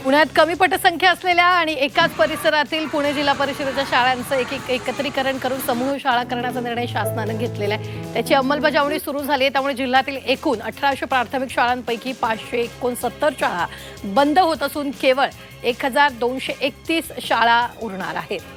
पुण्यात कमी पटसंख्या असलेल्या आणि एकाच परिसरातील पुणे जिल्हा परिषदेच्या शाळांचं एकत्रीकरण करून समूह शाळा करण्याचा निर्णय शासनानं घेतलेला आहे। त्याची अंमलबजावणी सुरू झाली आहे। त्यामुळे जिल्ह्यातील एकूण 1800 प्राथमिक शाळांपैकी 569 शाळा बंद होत असून केवळ 1231 शाळा उरणार आहेत।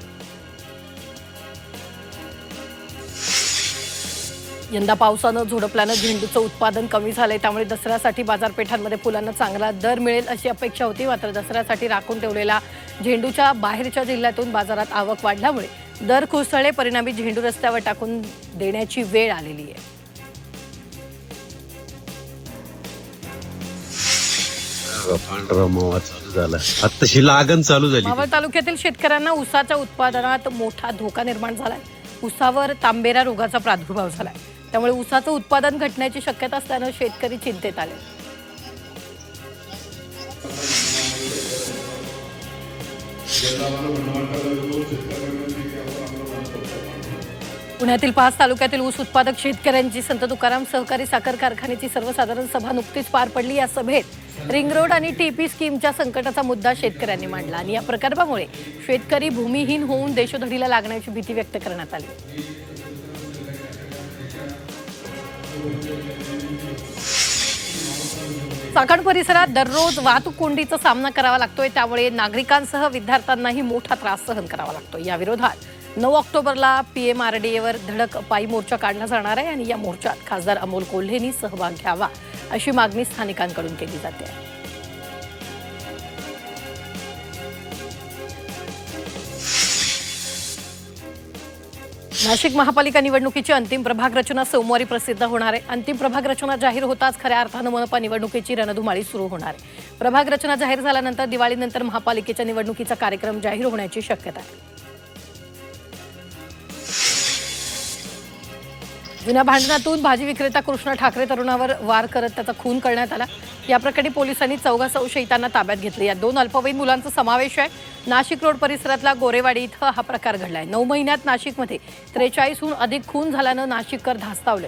यंदा पावसानं झोडपल्यानं झेंडूचं उत्पादन कमी झालंय। त्यामुळे दसऱ्यासाठी बाजारपेठांमध्ये फुलांना चांगला दर मिळेल अशी अपेक्षा होती। मात्र दसऱ्यासाठी राखून ठेवलेला झेंडूच्या बाहेरच्या जिल्ह्यातून बाजारात आवक वाढल्यामुळे दर कोसळले। परिणामी झेंडू रस्त्यावर टाकून देण्याची वेळ आलेली आहे। पांढरा मावा चालू झाला, आत्ताशी लागण चालू झाली। मावळ तालुक्यातील शेतकऱ्यांना ऊसाच्या उत्पादनात मोठा धोका निर्माण झालाय। ऊसावर तांबेरा रोगाचा प्रादुर्भाव झालाय। त्यामुळे ऊसाचं उत्पादन घटण्याची शक्यता असल्यानं शेतकरी चिंतेत आले। पुण्यातील 5 तालुक्यातील ऊस उत्पादक शेतकऱ्यांची संत तुकाराम सहकारी साखर कारखान्याची सर्वसाधारण सभा नुकतीच पार पडली। या सभेत रिंग रोड आणि टीपी स्कीमच्या संकटाचा मुद्दा शेतकऱ्यांनी मांडला आणि या प्रकल्पामुळे शेतकरी भूमिहीन होऊन देशोधडीला लागण्याची भीती व्यक्त करण्यात आली। चाकण परिसरात दररोज वाहतूक कोंडीचा सामना करावा लागतोय। त्यामुळे नागरिकांसह विद्यार्थ्यांनाही मोठा त्रास सहन करावा लागतोय। या विरोधात 9 ऑक्टोबरला पीएमआरडीएवर धडक पायी मोर्चा काढला जाणार आहे आणि या मोर्चात खासदार अमोल कोल्हेंनी सहभाग घ्यावा अशी मागणी स्थानिकांकडून केली जाते। नाशिक महापालिका निवडणुकीची अंतिम प्रभाग रचना सोमवारी प्रसिद्ध होणार आहे। अंतिम प्रभाग रचना जाहीर होताच खऱ्या अर्थानं मनपा निवडणुकीची रणधुमाळी सुरू होणार आहे। प्रभाग रचना जाहीर झाल्यानंतर दिवाळीनंतर महापालिकेच्या निवडणुकीचा कार्यक्रम जाहीर होण्याची शक्यता आहे। जुन्या भांडणातून भाजी विक्रेता कृष्ण ठाकरे तरुणावर वार करत त्याचा खून करण्यात आला। या प्रकरणी पोलिसांनी 14 संशयितांना ताब्यात घेतले। या 2 अल्पवयीन मुलांचा समावेश आहे। नाशिक रोड परिसरातल्या गोरेवाडी इथं हा प्रकार घडलाय। 9 महिन्यात नाशिकमध्ये 43हून अधिक खून झाल्यानं नाशिककर धास्तावले।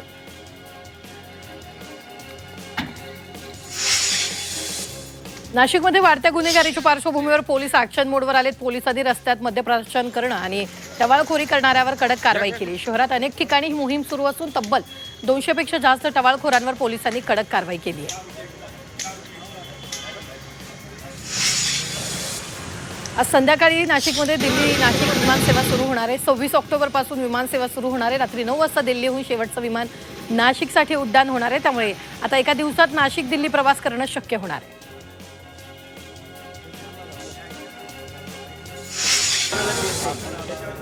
नाशिकमध्ये वाढत्या गुन्हेगारीच्या पार्श्वभूमीवर पोलीस ॲक्शन मोडवर आलेत। पोलिसांनी रस्त्यात मद्यप्राशन करणं आणि टवाळखोरी करणाऱ्यावर कडक कारवाई केली। शहरात अनेक ठिकाणी ही मोहीम सुरू असून तब्बल 200 पेक्षा जास्त टवाळखोरांवर पोलिसांनी कडक कारवाई केली आहे। आज संध्याकाळी नाशिकमध्ये दिल्ली नाशिक विमानसेवा सुरू होणार आहे। 26 ऑक्टोबरपासून विमानसेवा सुरू होणार आहे। रात्री 9 वाजता दिल्लीहून शेवटचं विमान नाशिकसाठी उड्डाण होणार आहे। त्यामुळे आता एका दिवसात नाशिक दिल्ली प्रवास करणं शक्य होणार आहे।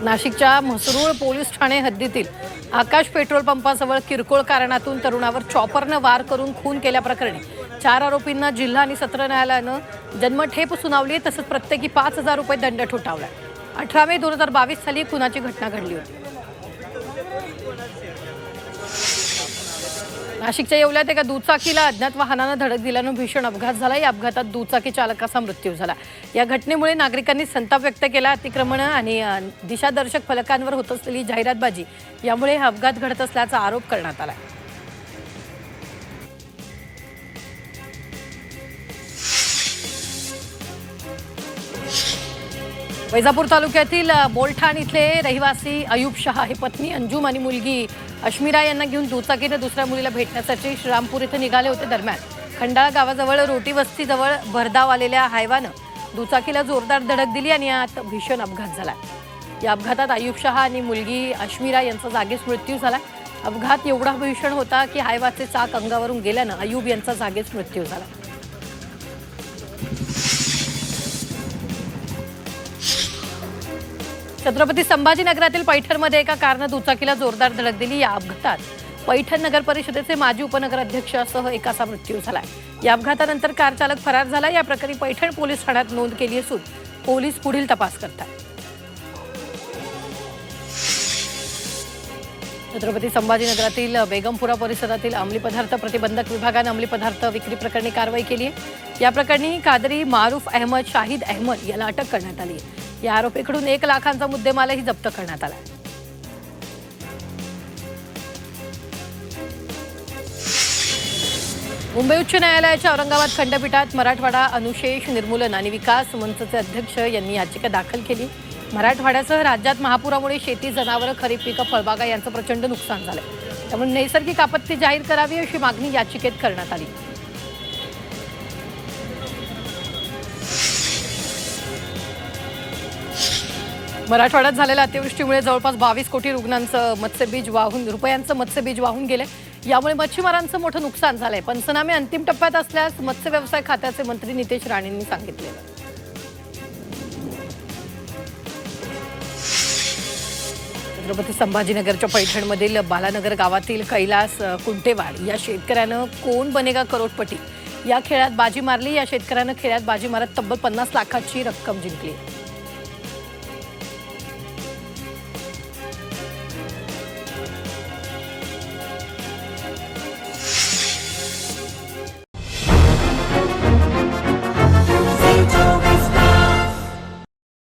नाशिकच्या म्हसरूळ पोलीस ठाणे हद्दीतील आकाश पेट्रोल पंपाजवळ किरकोळ कारणातून तरुणावर चॉपरनं वार करून खून केल्याप्रकरणी 4 आरोपींना जिल्हा आणि सत्र न्यायालयानं जन्मठेप सुनावली आहे। तसंच प्रत्येकी 5000 रुपये दंड ठोठावला। 18 मे 2022 साली खुनाची घटना घडली होती। नाशिकच्या येवल्यात एका दुचाकीला अज्ञात वाहनानं धडक दिल्यानं भीषण अपघात झाला। या अपघातात दुचाकी चालकाचा मृत्यू झाला। या घटनेमुळे नागरिकांनी संताप व्यक्त केला। अतिक्रमण आणि दिशादर्शक फलकांवर होत असलेली जाहिरातबाजी यामुळे हा अपघात घडत असल्याचा आरोप करण्यात आला। वैजापूर तालुक्यातील बोलठाण इथले रहिवासी अयूब शहा हे पत्नी अंजुम आणि मुलगी अश्मिरा यांना घेऊन दुचाकीने दुसऱ्या मुलीला भेटण्यासाठी श्रीरामपूर इथे निघाले होते। दरम्यान खंडाळा गावाजवळ रोटी वस्तीजवळ भरधाव आलेल्या हायवानं दुचाकीला जोरदार धडक दिली आणि यात भीषण अपघात झाला। या अपघातात अयूब शहा आणि मुलगी अश्मिरा यांचा जागीच मृत्यू झाला। अपघात एवढा भीषण होता की हायवाचे चाक अंगावरून गेल्यानं अयूब यांचा जागीच मृत्यू झाला। छत्रपती संभाजीनगरातील पैठणमध्ये एका कारनं दुचाकीला जोरदार धडक दिली। या अपघातात पैठण नगर परिषदेचे माजी उपनगर अध्यक्षासह एकाचा मृत्यू झाला। या अपघातानंतर कार चालक फरार झाला। या प्रकरणी पैठण पोलीस ठाण्यात नोंद केली असून पोलीस पुढील तपास करतात। छत्रपती संभाजीनगरातील बेगमपुरा परिसरातील अंमली पदार्थ प्रतिबंधक विभागाने अंमली पदार्थ विक्री प्रकरणी कारवाई केली आहे। या प्रकरणी कादरी मारूफ अहमद शाहिद अहमद याला अटक करण्यात आली आहे। या आरोपीकडून 1 लाखांचा मुद्देमालही जप्त करण्यात आला। मुंबई उच्च न्यायालयाच्या औरंगाबाद खंडपीठात मराठवाडा अनुशेष निर्मूलन आणि विकास मंचचे अध्यक्ष यांनी याचिका दाखल केली। मराठवाड्यासह राज्यात महापुरामुळे शेती, जनावरं, खरीप पिकं, फळबागा यांचं प्रचंड नुकसान झालंय। त्यामुळे नैसर्गिक आपत्ती जाहीर करावी अशी मागणी याचिकेत करण्यात आली। मराठवाड्यात झालेल्या अतिवृष्टीमुळे जवळपास 22 कोटी रुपयांचं मत्स्यबीज वाहून गेले। यामुळे मच्छीमारांचं मोठं नुकसान झालंय। पंचनामे अंतिम टप्प्यात असल्यास मत्स्य व्यवसाय खात्याचे मंत्री नितेश राणेंनी सांगितले। छत्रपती संभाजीनगरच्या पैठणमधील बालानगर गावातील कैलास कुंटेवाड या शेतकऱ्यानं कोण बनेगा करोडपती या खेळात बाजी मारली। या शेतकऱ्यानं खेळात बाजी मारत तब्बल 50 लाखाची रक्कम जिंकली।